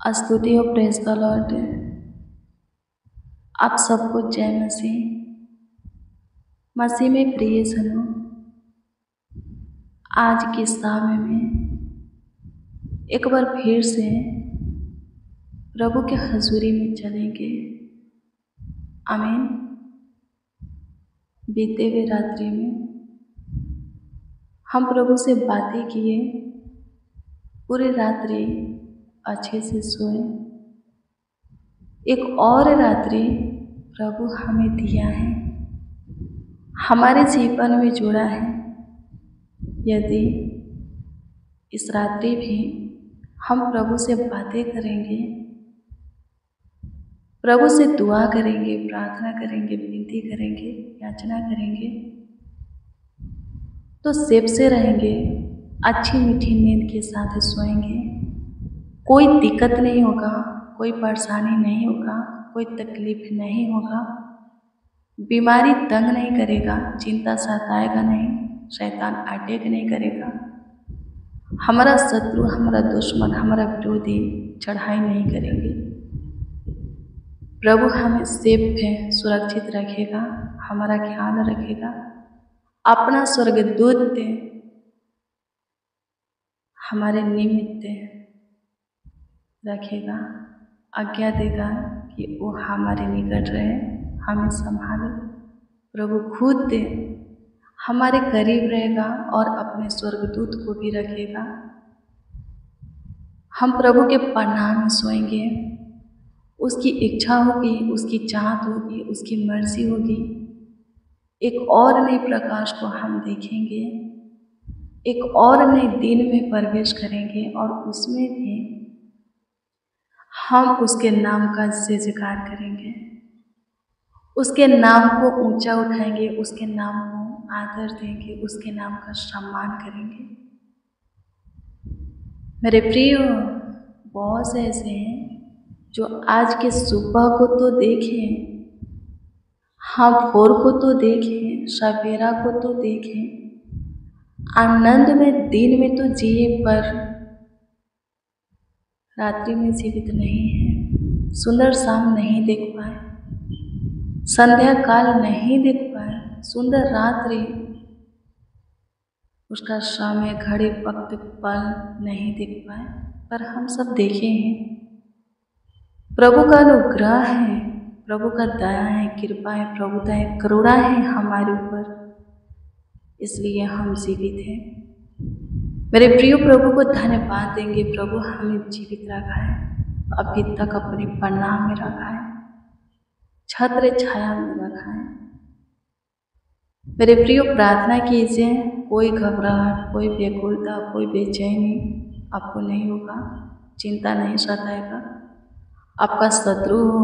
स्तुति और praise the Lord. आप सबको जय मसीह। मसीह में प्रिय सनो, आज के समय में एक बार फिर से प्रभु के हजूरी में चलेंगे। आमीन। बीते हुए रात्रि में हम प्रभु से बातें किए, पूरी रात्रि अच्छे से सोए। एक और रात्रि प्रभु हमें दिया है, हमारे जीवन में जुड़ा है। यदि इस रात्रि भी हम प्रभु से बातें करेंगे, प्रभु से दुआ करेंगे, प्रार्थना करेंगे, विनती करेंगे, याचना करेंगे, तो सेफ से रहेंगे, अच्छी मीठी नींद के साथ सोएंगे। कोई दिक्कत नहीं होगा, कोई परेशानी नहीं होगा, कोई तकलीफ नहीं होगा, बीमारी तंग नहीं करेगा, चिंता सताएगा नहीं, शैतान अटैक नहीं करेगा, हमारा शत्रु, हमारा दुश्मन, हमारा विरोधी चढ़ाई नहीं करेंगे। प्रभु हमें सेफ है, सुरक्षित रखेगा, हमारा ख्याल रखेगा। अपना स्वर्गदूत हमारे निमित्त रखेगा, आज्ञा देगा कि वो हमारे निकट रहे, हमें संभाले। प्रभु खुद हमारे करीब रहेगा और अपने स्वर्गदूत को भी रखेगा। हम प्रभु के प्रणाम में सोएंगे, उसकी इच्छा होगी, उसकी चाहत होगी, उसकी मर्जी होगी। एक और नए प्रकाश को हम देखेंगे, एक और नए दिन में प्रवेश करेंगे और उसमें भी हम उसके नाम का जयजयकार करेंगे, उसके नाम को ऊंचा उठाएंगे, उसके नाम को आदर देंगे, उसके नाम का सम्मान करेंगे। मेरे प्रिय, बहुत से ऐसे हैं जो आज के सुबह को तो देखें, हाँ भोर को तो देखें, सवेरा को तो देखें, आनंद में दिन में तो जिए, पर रात्रि में जीवित नहीं है। सुंदर शाम नहीं देख पाए, संध्या काल नहीं देख पाए, सुंदर रात्रि, उसका समय, घड़ी, वक्त, पल नहीं देख पाए, पर हम सब देखे हैं। प्रभु का अनुग्रह है, प्रभु का दया है, कृपा है, प्रभुता है, करुणा है हमारे ऊपर, इसलिए हम जीवित हैं। मेरे प्रिय, प्रभु को धन्यवाद देंगे। प्रभु हमें जीवित रखा है, अभी तक अपने प्रणाम में रखा है, छत्र छाया में रखा है। मेरे प्रिय, प्रार्थना कीजिए, कोई घबराहट, कोई व्याकुलता, कोई बेचैनी आपको नहीं होगा, चिंता नहीं सताएगा। आपका शत्रु हो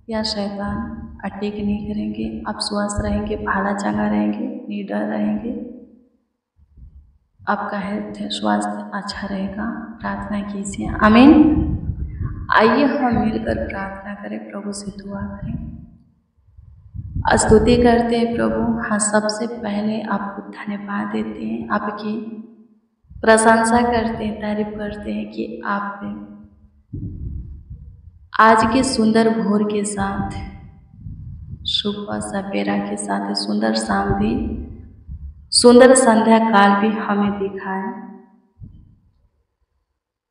या शैतान अटैक नहीं करेंगे। आप स्वस्थ रहेंगे, भाला चंगा रहेंगे, निडर रहेंगे, आपका हेल्थ स्वास्थ्य अच्छा रहेगा। प्रार्थना कीजिए। आमीन। आइए हम मिलकर प्रार्थना करें, प्रभु से दुआ करें, स्तुति करते हैं। प्रभु, हाँ, सबसे पहले आपको धन्यवाद देते हैं, आपकी प्रशंसा करते हैं, तारीफ करते हैं कि आप आज के सुंदर भोर के साथ, सुबह सवेरा के साथ, सुंदर शाम भी, सुंदर संध्या काल भी हमें दिखाए।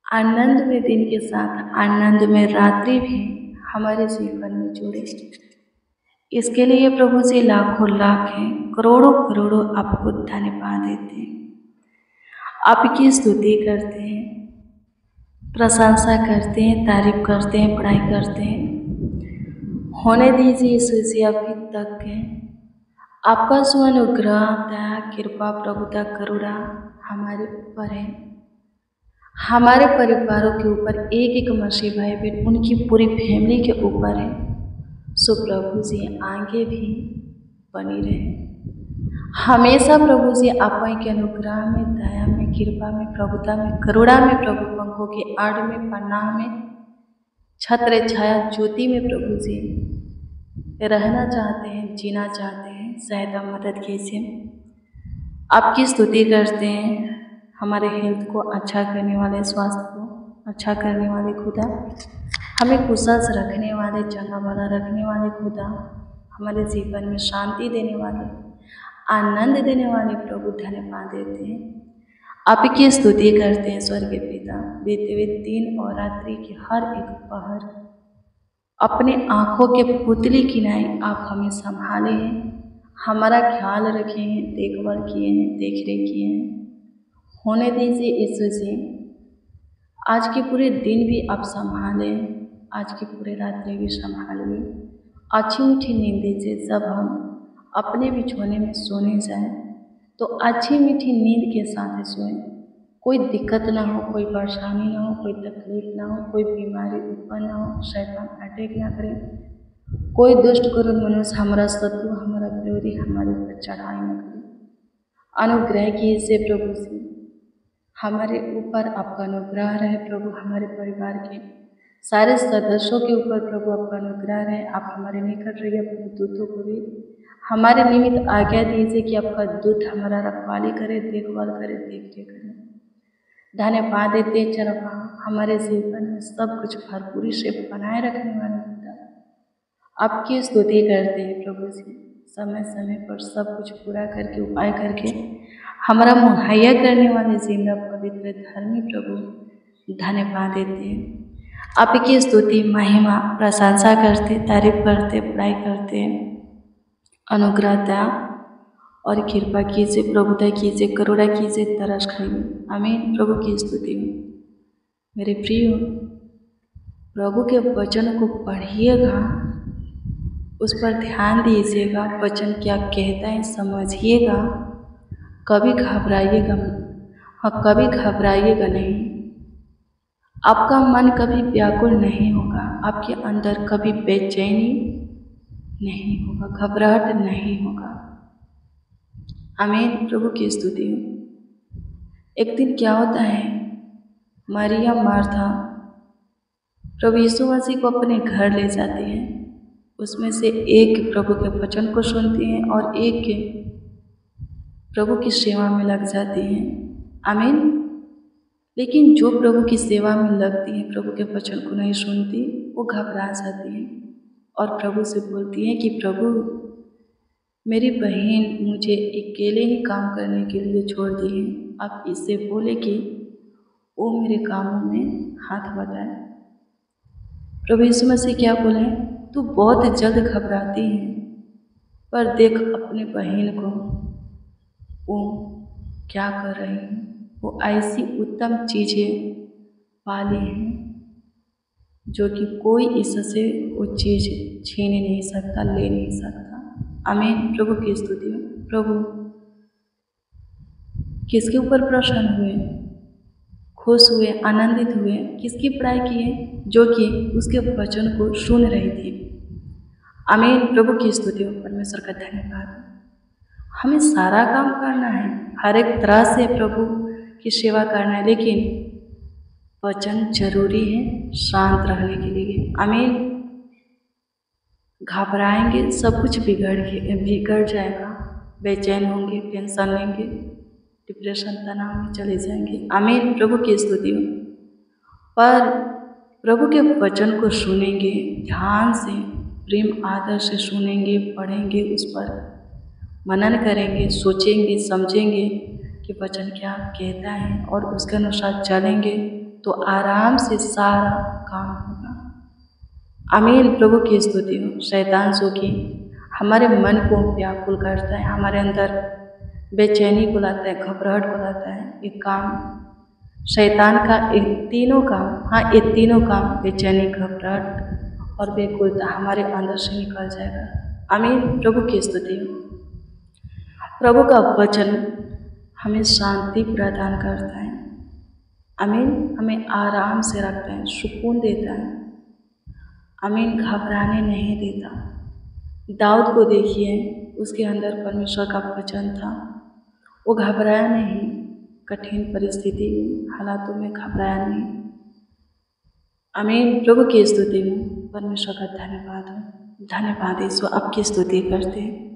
आनंद में दिन के साथ आनंद में रात्रि भी हमारे जीवन में जुड़े। इसके लिए प्रभु जी लाखों लाख हैं, करोड़ों करोड़ों आपको धन्यवाद देते हैं, आपकी स्तुति करते हैं, प्रशंसा करते हैं, तारीफ करते हैं, बड़ाई करते हैं। होने दीजिए यीशु जी अभी तक है आपका स्वानुग्रह, दया, कृपा, प्रभुता, करुणा हमारे ऊपर है, हमारे परिवारों के ऊपर, एक एक मसीह भाई बहन, उनकी पूरी फैमिली के ऊपर है। सो प्रभु जी आगे भी बनी रहे हमेशा। प्रभु जी आप के अनुग्रह में, दया में, कृपा में, प्रभुता में, करुणा में, प्रभु पंखों के आड़ में, पनाह में, छत्र छाया ज्योति में प्रभु जी रहना चाहते हैं, जीना चाहते हैं। सहायता मदद कीजिए। आपकी स्तुति करते हैं, हमारे हेल्थ को अच्छा करने वाले, स्वास्थ्य को अच्छा करने वाले खुदा, हमें कुशल से रखने वाले, चंगा भला रखने वाले खुदा, हमारे जीवन में शांति देने वाले, आनंद देने वाले प्रभु धन्यवाद देते हैं। आपकी स्तुति करते हैं स्वर्गीय पिता। बीते हुए दिन और रात्रि के हर एक पहर अपने आँखों के पुतली की नाई आप हमें संभाले हैं, हमारा ख्याल रखे हैं, देखभाल किए हैं, देख रेख किए हैं। होने दीजिए यीशु जी, आज के पूरे दिन भी आप संभालें, आज की पूरे रात्रि भी संभालिए। अच्छी मीठी नींद दीजिए। जब हम अपने बिछौने में सोने जाएं तो अच्छी मीठी नींद के साथ सोएं, कोई दिक्कत ना हो, कोई परेशानी ना हो, कोई तकलीफ ना हो, कोई बीमारी उत्पन्न ना हो, शैतान अटैक ना करे, कोई दुष्ट क्रूर मनुष्य, हमारा शत्रु, हमारा विरोधी हमारे ऊपर चढ़ाई न करे। अनुग्रह कीजिए प्रभु से, हमारे ऊपर आपका अनुग्रह रहे प्रभु, हमारे परिवार के सारे सदस्यों के ऊपर प्रभु आपका अनुग्रह रहे। आप हमारे निकट रहिए, अपने दूतों को भी हमारे निमित्त आज्ञा दीजिए कि आपका दूत हमारा रखवाली करे, देखभाल करे, देख रेख करे। धन्यवाद देते चरवा, हमारे जीवन में सब कुछ भरपूरी से बनाए रखने वाले खुदा, आपकी स्तुति करते हैं प्रभु जी। समय समय पर सब कुछ पूरा करके, उपाय करके हमारा मुहैया करने वाले जिंदा पवित्र धर्मी प्रभु धन्यवाद देते हैं। आपकी स्तुति, महिमा, प्रशंसा करते, तारीफ करते, बड़ाई करते, अनुग्रहता और कृपा कीजिए, प्रभुता कीजिए, करुणा कीजिए, तरस खाइए। आमीन। प्रभु की स्तुति हो। मेरे प्रिय, प्रभु के वचन को पढ़िएगा, उस पर ध्यान दीजिएगा, वचन क्या कहता है समझिएगा, कभी घबराइएगा, हाँ कभी घबराइएगा नहीं। आपका मन कभी व्याकुल नहीं होगा, आपके अंदर कभी बेचैनी नहीं होगा, घबराहट नहीं होगा। आमीन। प्रभु की स्तुति हो। एक दिन क्या होता है, मरियम मार्था प्रभु यीशु मसीह को अपने घर ले जाती हैं, उसमें से एक प्रभु के वचन को सुनती हैं और एक प्रभु की सेवा में लग जाती हैं। आमीन। लेकिन जो प्रभु की सेवा में लगती हैं, प्रभु के वचन को नहीं सुनती, वो घबरा जाती हैं और प्रभु से बोलती हैं कि प्रभु मेरी बहन मुझे अकेले ही काम करने के लिए छोड़ दी है, आप इससे बोले कि वो मेरे कामों में हाथ बटाए। प्रभु यीशु मसीह क्या बोले, तू बहुत जल्द घबराती है, पर देख अपने बहन को, वो क्या कर रही है, वो ऐसी उत्तम चीज़ें पाली हैं जो कि कोई इससे वो चीज़ छीन नहीं सकता, ले नहीं सकता। आमीन। प्रभु की स्तुति हो। प्रभु किसके ऊपर प्रसन्न हुए, खुश हुए, आनंदित हुए, किसकी बड़ाई किए, जो कि उसके वचन को सुन रही थी। आमीन। प्रभु की स्तुति हो। परमेश्वर का धन्यवाद। हमें सारा काम करना है, हर एक तरह से प्रभु की सेवा करना है, लेकिन वचन जरूरी है शांत रहने के लिए। आमीन। घबराएंगे सब कुछ बिगड़ जाएगा, बेचैन होंगे, टेंशन लेंगे, डिप्रेशन तनाव में चले जाएंगे। आमीन। प्रभु की स्तुति हो। पर प्रभु के वचन को सुनेंगे, ध्यान से, प्रेम आदर से सुनेंगे, पढ़ेंगे, उस पर मनन करेंगे, सोचेंगे, समझेंगे कि वचन क्या कहता है और उसके अनुसार चलेंगे तो आराम से सारा काम होगा। आमीन। प्रभु की स्तुति हो। शैतान सो कि हमारे मन को व्याकुल करता है, हमारे अंदर बेचैनी को लाता है, घबराहट को लाता है। एक काम शैतान का, एक तीनों काम, हाँ ये तीनों काम, बेचैनी, घबराहट और व्याकुलता हमारे अंदर से निकल जाएगा। आमीन। प्रभु की स्तुति हो। प्रभु का वचन हमें शांति प्रदान करता है। आमीन। हमें आराम से रखता है, सुकून देता है। आमीन। घबराने नहीं देता। दाऊद को देखिए, उसके अंदर परमेश्वर का वचन था, वो घबराया नहीं, कठिन परिस्थिति हालातों में घबराया नहीं। आमीन। प्रभु की स्तुति हो। परमेश्वर का धन्यवाद हो। धन्यवाद ईश्वर, आपकी स्तुति करते हैं,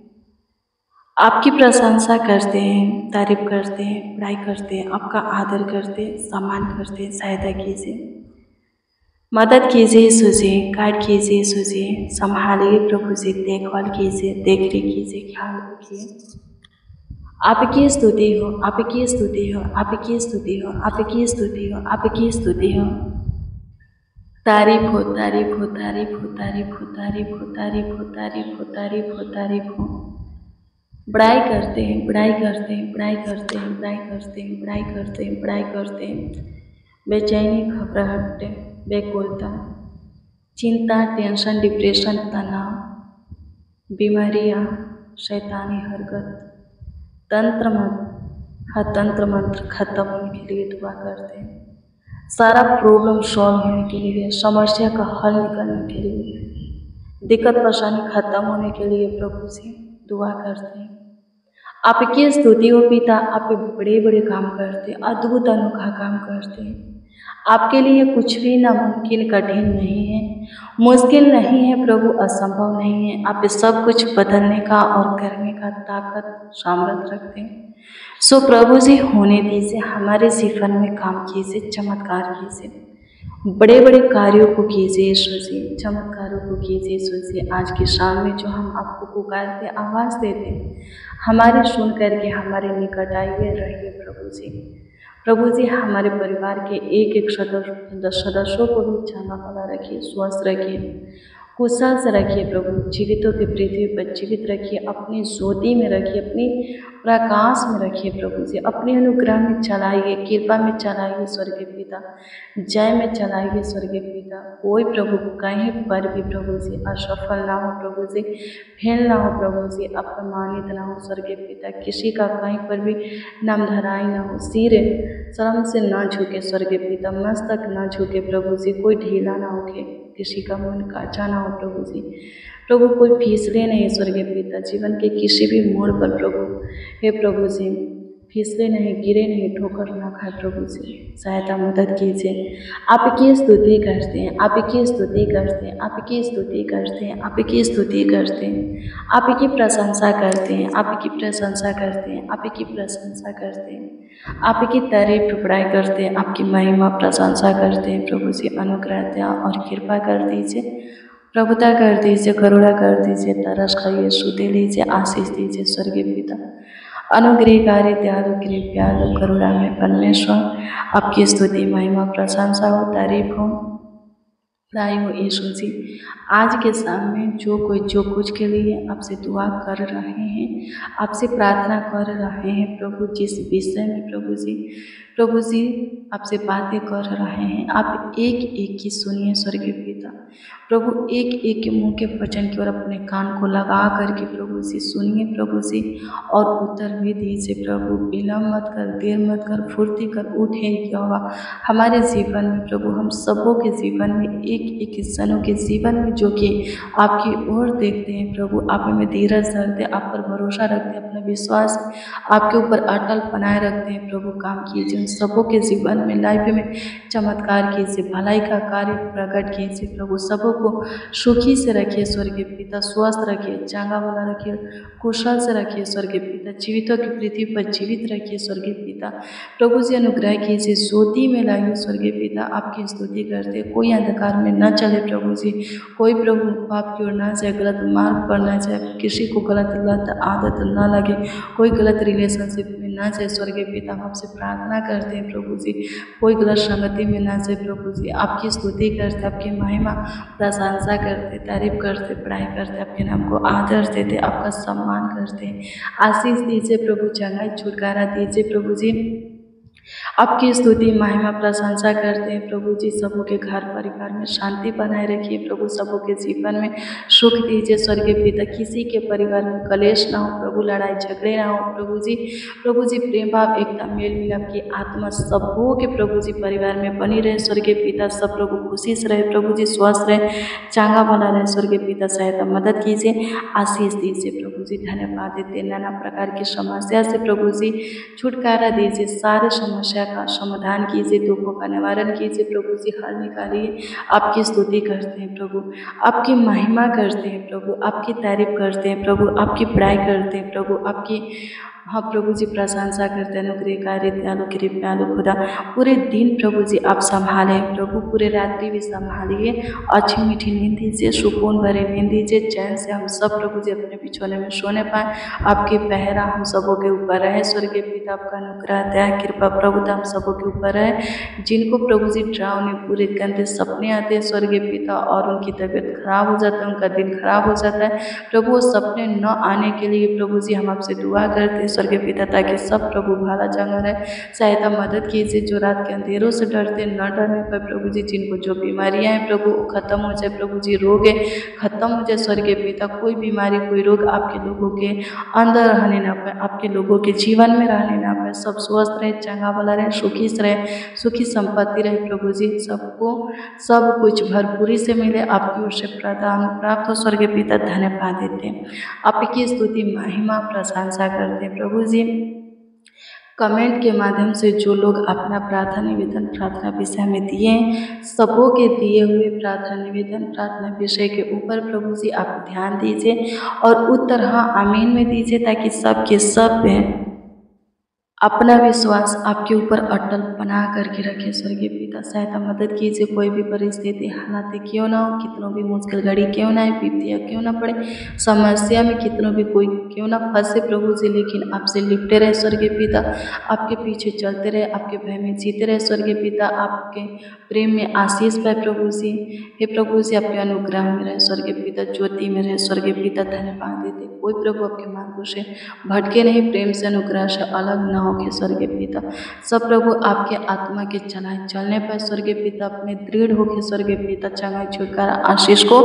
आपकी प्रशंसा करते हैं, तारीफ करते हैं, बड़ाई करते हैं, आपका आदर करते हैं, सम्मान करते हैं। सहायता कीजिए। मदद कीजिए यीशु जी, गाइड कीजिए यीशु जी, संभालिए प्रभु जी, देखभाल कीजिए, देख रेख कीजिए, ख्याल रखिए। आपकी स्तुति हो, आपकी स्तुति हो, आपकी स्तुति हो, आपकी स्तुति हो, आपकी स्तुति हो। तारीफ हो, तारीफ हो, तारीफ हो, तारीफ हो, तारीफ हो, तारीफ हो, तारीफ हो, तारीफ हो, तारीफ हो। बड़ाई करते हैं, बड़ाई करते हैं, बड़ाई करते हैं, बड़ाई करते हैं, बड़ाई करते हैं, बड़ाई करते हैं। बेचैनी, घबराहट, व्याकुलता, चिंता, टेंशन, डिप्रेशन, तनाव, बीमारियाँ, शैतानी हरकत, तंत्र मंत्र, तंत्र मंत्र खत्म होने के लिए दुआ करते हैं। सारा प्रॉब्लम सॉल्व होने के लिए, समस्या का हल निकलने के लिए, दिक्कत परेशानी खत्म होने के लिए प्रभु से दुआ करते हैं। आपकी स्तुति हो पिता, आप बड़े बड़े काम करते हैं, अद्भुत अनोखा काम करते हैं। आपके लिए कुछ भी नामुमकिन कठिन नहीं है, मुश्किल नहीं है प्रभु, असंभव नहीं है। आप सब कुछ बदलने का और करने का ताकत सामर्थ्य रखते हैं। सो प्रभु जी होने दीजिए, हमारे जीवन में काम कीजिए, चमत्कार कीजिए, बड़े बड़े कार्यों को कीजिए यीशु जी, चमत्कारों को कीजिए यीशु जी। आज की शाम में जो हम आपको पुकारते, आवाज़ देते, हमारे सुन करके हमारे निकट आइए, रहिए प्रभु जी। प्रभु जी हमारे परिवार के एक एक सदस्यों को भी चंगा भला रखिए, स्वस्थ रखिए, कुशल से रखिए प्रभु। जीवितों की पृथ्वी पर जीवित रखिए, अपनी ज्योति में रखिए, अपनी प्रकाश में रखिए प्रभु जी। अपने अनुग्रह में चलाइए, कृपा में चलाइए स्वर्गीय पिता, जय में चलाइए स्वर्गीय पिता। कोई प्रभु कहीं पर भी प्रभु जी असफल ना हो प्रभु जी, फेल ना हो प्रभु जी, अपमानित ना हो स्वर्गीय पिता। किसी का कहीं पर भी नामधराई ना हो, सिर शर्म से ना झुके स्वर्गीय पिता, मस्तक ना झुके प्रभु जी, कोई ढीला ना होके, किसी का मन काचा ना हो प्रभु जी। प्रभु कोई फिसले नहीं स्वर्गीय पिता, जीवन के किसी भी मोड़ पर प्रभु, हे प्रभु जी फिसले नहीं, गिरे नहीं, ठोकर ना खाए प्रभु जी, सहायता मदद कीजिए। आपकी स्तुति करते हैं, आपकी स्तुति करते हैं, आपकी स्तुति करते हैं, आपकी स्तुति करते हैं, आपकी प्रशंसा करते हैं, आपकी प्रशंसा करते हैं, आपकी प्रशंसा करते हैं, आपकी तारीफ बड़ाई करते हैं, आपकी महिमा प्रशंसा करते हैं प्रभु जी। अनुग्रह दया और कृपा कर दीजिए, प्रभुता कर दीजिए, करुणा कर दीजिए, तरस खाइए, सुधे लीजिए, आशीष दीजिए स्वर्गीय पिता। अनुग्रहकारी, दयालु, कृपालु, करुणा में परमेश्वर, आपकी स्तुति महिमा प्रशंसा हो, तारीफ हो, बड़ाई हो यीशु जी। आज के सामने जो कोई जो कुछ के लिए आपसे दुआ कर रहे हैं, आपसे प्रार्थना कर रहे हैं प्रभु, जिस विषय में प्रभु जी आपसे बातें कर रहे हैं, आप एक एक की सुनिए स्वर्गीय पिता। प्रभु एक एक के मुँह के वचन की ओर अपने कान को लगा करके प्रभु जी सुनिए प्रभु जी, और उत्तर भी दीजिए प्रभु। विलम्ब मत कर, देर मत कर, फुर्ती कर, उठे यहोवा हमारे जीवन में प्रभु, हम सबों के जीवन में, एक एक इंसानों के जीवन में जो कि आपकी ओर देखते हैं प्रभु, आप हमें धीरज धरते, आप पर भरोसा रखते, अपना विश्वास आपके ऊपर अटल बनाए रखते हैं प्रभु। काम कीजिए उन सबों के जीवन में, लाइफ में चमत्कार कीजिए, भलाई का कार्य प्रकट कीजिए प्रभु। सबों को सुखी से रखिए स्वर्गीय पिता, स्वस्थ रखिए, चंगा भला रखिए, कुशल से रखिए स्वर्गीय पिता, जीवितों की पृथ्वी पर जीवित रखिए स्वर्गीय पिता। प्रभु जी अनुग्रह कीजिए, ज्योति में लाइए स्वर्गीय पिता, आपकी स्तुति करते, कोई अंधकार में न चले प्रभु जी, कोई प्रभु पाप की ओर ना जाए, गलत मार्ग पर ना जाए, किसी को गलत आदत ना लगे, कोई गलत रिलेशनशिप में ना जाए स्वर्गीय पिता। हम आपसे प्रार्थना करते हैं प्रभु जी, कोई गलत संगति में ना जाए प्रभु जी। आपकी स्तुति करते, आपकी महिमा प्रशंसा करते, तारीफ करते, पढ़ाई करते, आपके नाम को आदर देते, आपका सम्मान करते हैं। आशीष दीजिए प्रभु, चंगाई छुटकारा दीजिए प्रभु जी, आपकी स्तुति महिमा प्रशंसा करते हैं प्रभु जी। सबों के घर परिवार में शांति बनाए रखिए प्रभु, सबों के जीवन में सुख दीजिए स्वर्गीय पिता। किसी के परिवार में कलेश ना हो प्रभु, लड़ाई झगड़े ना हो प्रभु जी। प्रभु जी प्रेम भाव, एकता, मेल मिलाप की आत्मा सबों के प्रभु जी परिवार में बनी रहे स्वर्गीय पिता। सब प्रभु खुशी से रहे प्रभु जी, स्वस्थ रहे, चांगा बना रहे स्वर्गीय पिता। सहायता मदद कीजिए, आशीष दीजिए प्रभु जी। धन्यवाद देते, नाना प्रकार की समस्या से प्रभु जी छुटकारा दीजिए, सारे समस्या का समाधान कीजिए, दुखों का निवारण कीजिए प्रभु जी, हल निकालिए। आपकी स्तुति करते हैं प्रभु, आपकी महिमा करते हैं प्रभु, आपकी तारीफ करते हैं प्रभु, आपकी बड़ाई करते हैं प्रभु, आपकी हाँ प्रभु जी, प्रशंसा करते हैं, अनुग्रहकारी दयालु कृपालु खुदा। पूरे दिन प्रभु जी आप संभाले प्रभु, पूरे रात्रि भी संभालिए, अच्छी मीठी नींद दीजिए, सुकून भरी नींद दीजिए, चैन से हम सब प्रभु जी अपने बिछौने में सोने पाए। आपकी पहरा हम सबों के ऊपर रहे, स्वर्गीय पिता आपका अनुग्रह दया कृपा प्रभुता हम सबों के ऊपर रहे। जिनको प्रभु जी डरावने पूरे गंदे सपने आते हैं स्वर्गीय पिता, और उनकी तबीयत खराब हो जाता है, उनका दिन खराब हो जाता है प्रभु, वो सपने न आने के लिए प्रभु जी हम आपसे दुआ करते हैं स्वर्गीय पिता, ताकि सब प्रभु भला चंगा रहे। सहायता मदद कीजिए, जो रात के अंधेरों से डरते न डरने पर प्रभु जी, जिनको जो बीमारियां हैं प्रभु वो खत्म हो जाए प्रभु जी, रोग खत्म हो जाए स्वर्गीय पिता। कोई बीमारी कोई रोग आपके लोगों के अंदर रहने ना पाए, आपके लोगों के जीवन में रहने ना पाए। सब स्वस्थ रहे, चंगा वाला रहे, सुखी संपत्ति रहे प्रभु जी, सबको सब कुछ भरपूरी से मिले, आपकी ओर से प्रदान प्राप्त हो स्वर्गीय पिता। धन्यवाद देते हैं, आपकी स्तुति महिमा प्रशंसा करते हैं प्रभु जी। कमेंट के माध्यम से जो लोग अपना प्रार्थना निवेदन प्रार्थना विषय में दिए, सबों के दिए हुए प्रार्थना निवेदन प्रार्थना विषय के ऊपर प्रभु जी आप ध्यान दीजिए और उत्तर हाँ आमीन में दीजिए, ताकि सब के सब अपना विश्वास आपके ऊपर अटल बना करके रखे स्वर्गीय पिता। सहायता मदद कीजिए, कोई भी परिस्थिति हालात क्यों ना हो, कितनों भी मुश्किल घड़ी क्यों ना आए, विपत्तियाँ क्यों ना पड़े, समस्या में कितनों भी कोई क्यों ना फंसे प्रभु जी, लेकिन आपसे लिपटे रहे स्वर्गीय पिता, आपके पीछे चलते रहे, आपके भय में जीते रहे स्वर्गीय पिता, आपके प्रेम में आशीष पाए प्रभु जी। हे प्रभु जी, आपके अनुग्रह में रहे स्वर्गीय पिता, ज्योति में रहे स्वर्गीय पिता। धन्यवाद देते, कोई प्रभु आपके मार्गों से भटके नहीं, प्रेम से अनुग्रह से अलग न हो स्वर्गीय पिता। सब प्रभु आपके आत्मा के चलने पर स्वर्गीय पिता अपने दृढ़ होकर स्वर्गीय पिता चंगाई छुटकारा आशीष को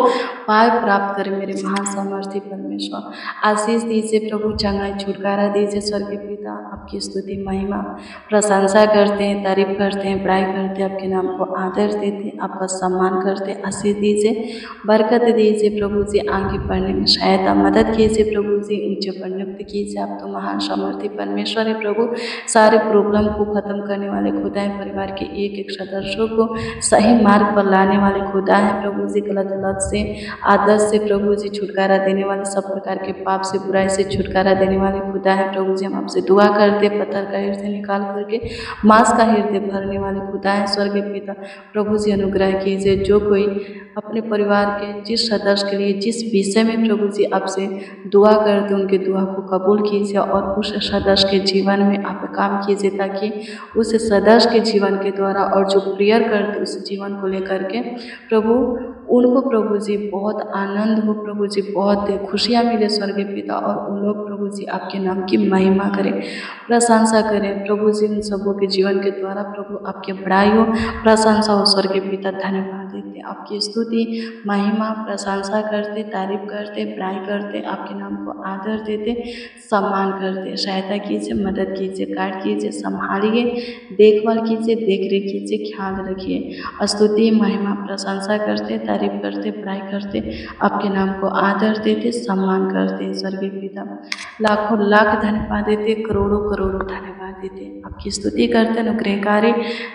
पाए प्राप्त करें मेरे महान सामर्थी परमेश्वर। आशीष दीजिए प्रभु, चंगाई छुटकारा दीजिए स्वर्गीय पिता। आपकी स्तुति महिमा प्रशंसा करते हैं, तारीफ करते हैं, बड़ाई करते हैं, आपके नाम को आदर देते हैं, आपका सम्मान करते हैं। आशीष दीजिए, बरकत दीजिए प्रभु जी, आगे बढ़ने में सहायता मदद कीजिए प्रभु जी, ऊंचे पर नियुक्त कीजिए। आप तो महान सामर्थी परमेश्वर है प्रभु, सारे प्रॉब्लम को ख़त्म करने वाले खुदा हैं, परिवार के एक एक सदस्यों को सही मार्ग पर लाने वाले खुदा हैं प्रभु जी। गलत लत से आदत से प्रभु जी छुटकारा देने वाले, सब प्रकार के पाप से बुराई से छुटकारा देने वाले खुदा हैं प्रभु जी। हम आपसे दुआ करते, पत्थर का हृदय निकाल करके मांस का हृदय भरने वाले खुदा हैं स्वर्गीय पिता। प्रभु जी अनुग्रह कीजिए, जो कोई अपने परिवार के जिस सदस्य के लिए जिस विषय में प्रभु जी आपसे दुआ करते, उनके दुआ को कबूल कीजिए और उस सदस्य के जीवन में आप काम कीजिए, ताकि उस सदस्य के जीवन के द्वारा और जो प्रेयर करते उस जीवन को लेकर के प्रभु उनको प्रभु जी बहुत आनंद हो प्रभु जी, बहुत खुशियाँ मिले स्वर्गीय पिता, और उन लोग प्रभु जी आपके नाम की महिमा करें, प्रशंसा करें प्रभु जी। उन सबों के जीवन के द्वारा प्रभु आपकी बड़ाई हो, प्रशंसा हो स्वर्गीय पिता। धन्यवाद देते, आपकी स्तुति महिमा प्रशंसा करते, तारीफ करते, बड़ाई करते, आपके नाम को आदर देते, सम्मान करते। सहायता कीजिए, मदद कीजिए, गाइड कीजिए, संभालिए, देखभाल कीजिए, देख रेख कीजिए, ख्याल रखिए। स्तुति महिमा प्रशंसा करते, तारीफ करते, बड़ाई करते, आपके नाम को आदर देते, सम्मान करते स्वर्गीय पिता। लाखों लाख धन्यवाद देते, करोड़ों करोड़ों धन्यवाद देते, आपकी स्तुति करते। अनुग्रहकारी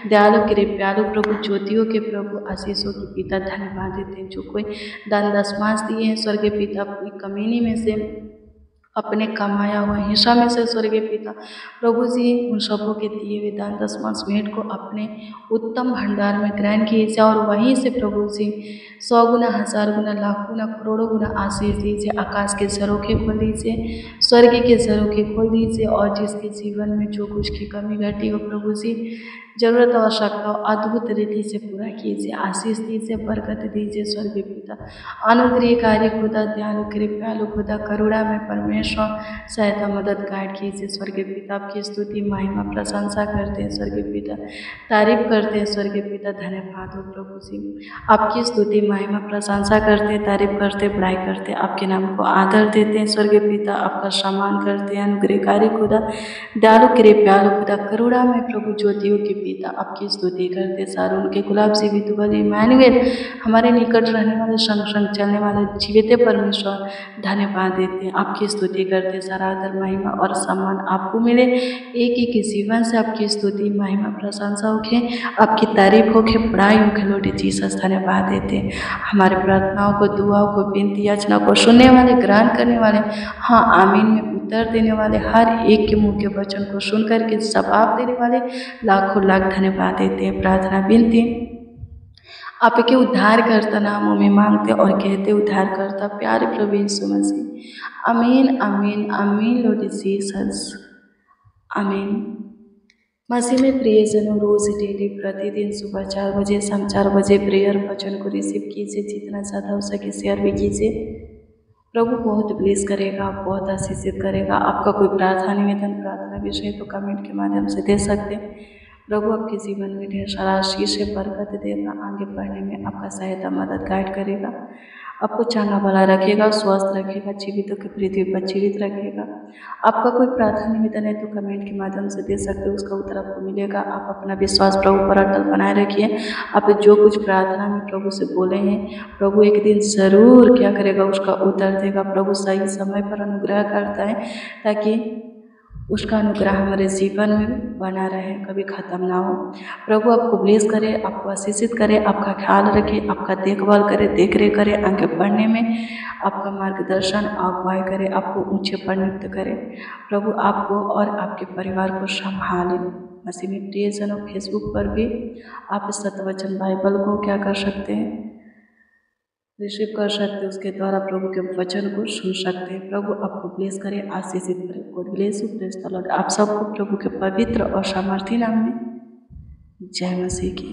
दयालु कृपालु प्रभु, ज्योतियों के प्रभु, आशीषों के पिता धन्यवाद देते हैं। जो कोई दान दशमांश दिए हैं स्वर्गीय पिता, अपनी कमीनी में से अपने कमाया हुआ हिस्सा में से स्वर्गीय पिता प्रभु जी, उन सबों के दिए हुए दान दशमांश भेंट को अपने उत्तम भंडार में ग्रहण कीजिए, और वहीं से प्रभु जी 100 गुना, 1000 गुना, लाख गुना, करोड़ों गुना आशीष दीजिए। आकाश के झरोखे खोल दीजिए, स्वर्ग के झरोखे खोल दीजिए, और जिसके जीवन में जो कुछ की कमी घटी हो प्रभु जी, जरूरत आवश्यकता अद्भुत रीति से पूरा कीजिए। आशीष दीजिए, बरकत दीजिए स्वर्गीय पिता। अनुग्रहकारी खुदा, दयालु कृपालु खुदा, करुणा में परमेश्वर, सहायता मदद गाइड कीजिए स्वर्गीय पिता। आपकी स्तुति महिमा प्रशंसा करते हैं स्वर्गीय पिता, तारीफ करते हैं स्वर्गीय पिता। धन्यवाद हो प्रभु जी, आपकी स्तुति महिमा प्रशंसा करते, तारीफ करते, बड़ाई करते, आपके नाम को आदर देते हैं स्वर्गीय पिता। आपका सम्मान करते हैं। अनुग्रहकारी खुदा, दयालु कृपालु खुदा, करुणा में प्रभु, ज्योतियों के पिता, आपकी स्तुति करते। सारून के गुलाब से विधुबल इमानुएल, हमारे निकट रहने वाले, संग संग चलने वाले जीवित परमेश्वर, धन्यवाद देते हैं। आपकी स्तुति स्तुति करते। सारा आदर महिमा और सम्मान आपको मिले। एक एक के जीवन से आपकी स्तुति महिमा प्रशंसा होके, आपकी तारीफ होके, बड़ाई होके। लॉर्ड जीसस धन्यवाद देते हमारे प्रार्थनाओं को, दुआओं को, विनती याचना को सुनने वाले, ग्रहण करने वाले, हाँ आमीन में उत्तर देने वाले, हर एक के मुँह के वचन को सुन करके जवाब देने वाले लाखों लाख धन्यवाद देते हैं। प्रार्थना विनती आपके उद्धारकर्ता नामों में मांगते और कहते, उद्धारकर्ता प्यारे प्रभु यीशु मसीह। आमीन आमीन आमीन लॉर्ड जीसस आमीन। मसीह में प्रियजनों, रोज डेली प्रतिदिन सुबह 4 बजे, शाम 4 बजे प्रेयर वचन को रिसीव कीजिए। जितना ज़्यादा हो सके शेयर भी कीजिए। प्रभु बहुत ब्लेस करेगा, बहुत आशीषित करेगा। आपका कोई प्रार्थना निवेदन, प्रार्थना विषय तो कमेंट के माध्यम से दे सकते हैं। प्रभु आपके जीवन में ढेर सारा आशीष से बरकत देगा। आगे बढ़ने में आपका सहायता मदद गाइड करेगा। आपको चंगा भला रखेगा, स्वस्थ रखेगा, जीवितों की पृथ्वी पर जीवित रखेगा। आपका कोई प्रार्थना निवेदन है तो कमेंट के माध्यम से दे सकते हो, उसका उत्तर आपको मिलेगा। आप अपना विश्वास प्रभु पर अटल बनाए रखिए। आप जो कुछ प्रार्थना में प्रभु से बोले हैं, प्रभु एक दिन ज़रूर क्या करेगा, उसका उत्तर देगा। प्रभु सही समय पर अनुग्रह करता है ताकि उसका अनुग्रह हमारे जीवन में बना रहे, कभी ख़त्म ना हो। प्रभु आपको ब्लेस करे, आपको आशीषित करे, आपका ख्याल रखे, आपका देखभाल करे, देख रेख करे, आगे बढ़ने में आपका मार्गदर्शन अगुवाई करे, आपको ऊंचे पर नियुक्त करे। प्रभु आपको और आपके परिवार को संभाले। मसीह में प्रियजनों, फेसबुक पर भी आप सत्यवचन बाइबल को क्या कर सकते हैं, रिसीव कर सकते हैं। उसके द्वारा प्रभु के वचन को सुन सकते हैं। प्रभु आपको ब्लेस करे, आशीषित करे। God bless you, praise the Lord. आप सबको प्रभु के पवित्र और सामर्थी नाम में जय मसीह की।